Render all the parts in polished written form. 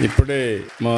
ఇప్పుడే మా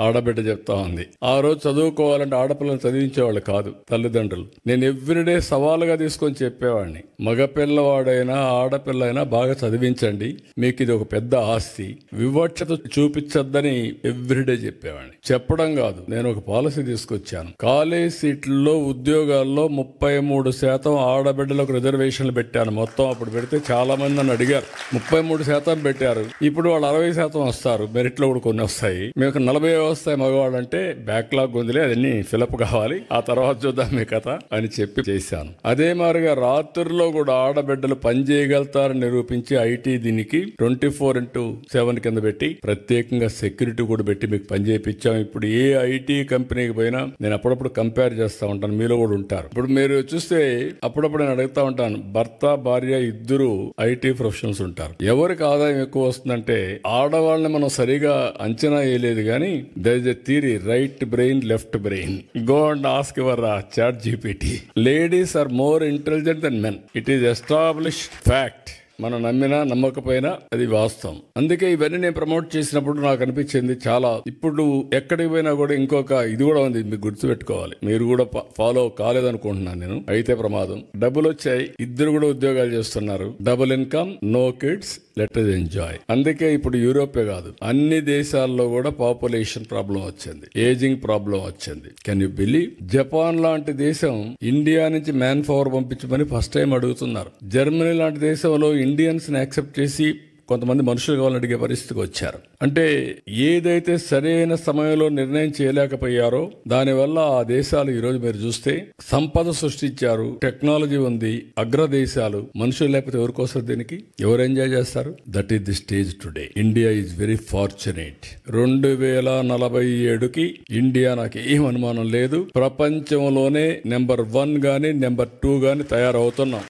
ఆడబిడ్డ చెప్తా ఉంది, ఆ రోజు చదువుకోవాలంటే ఆడపిల్లని చదివించేవాళ్ళు కాదు తల్లిదండ్రులు. నేను ఎవ్రీడే సవాలుగా తీసుకొని చెప్పేవాడిని, మగపిల్లవాడైనా ఆడపిల్ల అయినా బాగా చదివించండి, మీకు ఇది ఒక పెద్ద ఆస్తి, వివక్షత చూపించొద్దని ఎవ్రీడే చెప్పేవాడిని. చెప్పడం కాదు, నేను ఒక పాలసీ తీసుకొచ్చాను. కాలేజ్ సీట్లలో ఉద్యోగాల్లో 33% ఆడబిడ్డలకు రిజర్వేషన్లు పెట్టాను. మొత్తం అప్పుడు పెడితే చాలా మంది నన్ను అడిగారు, 33% పెట్టారు. ఇప్పుడు వాళ్ళు 60% వస్తారు, మెరిట్ లో కూడా కొన్ని వస్తాయి. మీకు 40 వస్తాయి మగవాళ్ళు అంటే బ్యాక్లాగ్ ఉందిలే, అదన్నీ ఫిలప్ కావాలి, ఆ తర్వాత చూద్దాం మీ కథ అని చెప్పి చేశాను. అదే మాదిరిగా రాత్రుల్లో కూడా ఆడబిడ్డలు పని చేయగలుగుతారని నిరూపించి ఐటీ దీనికి 24/7 కింద పెట్టి ప్రత్యేకంగా సెక్యూరిటీ కూడా పెట్టి మీకు పని చేయించాం. ఇప్పుడు ఏ ఐటీ కంపెనీకి పోయినా నేను అప్పుడప్పుడు కంపేర్ చేస్తా ఉంటాను, మీలో కూడా ఉంటారు. ఇప్పుడు మీరు చూస్తే అప్పుడప్పుడు నేను అడుగుతా ఉంటాను, భర్త భార్య ఇద్దరు ఐటీ ప్రొఫెషనల్స్ ఉంటారు, ఎవరికి ఆదాయం ఎక్కువ వస్తుందంటే ఆడవాళ్ళని మనం సరిగా అంచనా వేయలేదు కానీ there is a theory, right brain left brain. Go and ask your chat GPT. Ladies are more intelligent than men. It is established fact. మనం నమ్మినా నమ్మకపోయినా అది వాస్తవం. అందుకే ఇవన్నీ నేను ప్రమోట్ చేసినప్పుడు నాకు అనిపించింది చాలా, ఇప్పుడు ఎక్కడికి పోయినా కూడా ఇంకొక ఇది కూడా ఉంది, మీకు గుర్తుపెట్టుకోవాలి. మీరు కూడా ఫాలో కాలేదనుకుంటున్నాను నేను, అయితే ప్రమాదం. డబ్బులు వచ్చాయి, ఇద్దరు కూడా ఉద్యోగాలు చేస్తున్నారు, double income, no kids, let us enjoy. అందుకే ఇప్పుడు యూరోపే కాదు అన్ని దేశాల్లో కూడా పాపులేషన్ ప్రాబ్లం వచ్చింది, ఏజింగ్ ప్రాబ్లం వచ్చింది. Can you believe? జపాన్ లాంటి దేశం ఇండియా నుంచి మ్యాన్ పవర్ పంపించమని ఫస్ట్ టైం అడుగుతున్నారు. జర్మనీ లాంటి దేశంలో ఇండియన్స్ ని యాక్సెప్ట్ చేసి కొంతమంది మనుషులు కావాలని అడిగే పరిస్థితికి వచ్చారు. అంటే ఏదైతే సరైన సమయంలో నిర్ణయం చేయలేకపోయారో దానివల్ల ఆ దేశాలు ఈ రోజు మీరు చూస్తే సంపద సృష్టించారు, టెక్నాలజీ ఉంది, అగ్రదేశాలు. మనుషులు లేకపోతే ఎవరికోసం, దీనికి ఎవరు ఎంజాయ్ చేస్తారు? That is the stage today. India is very fortunate. 2047కి ఇండియా, నాకు ఏం అనుమానం లేదు, ప్రపంచంలోనే నెంబర్ 1 గాని నెంబర్ 2 గాని తయారవుతున్నాం.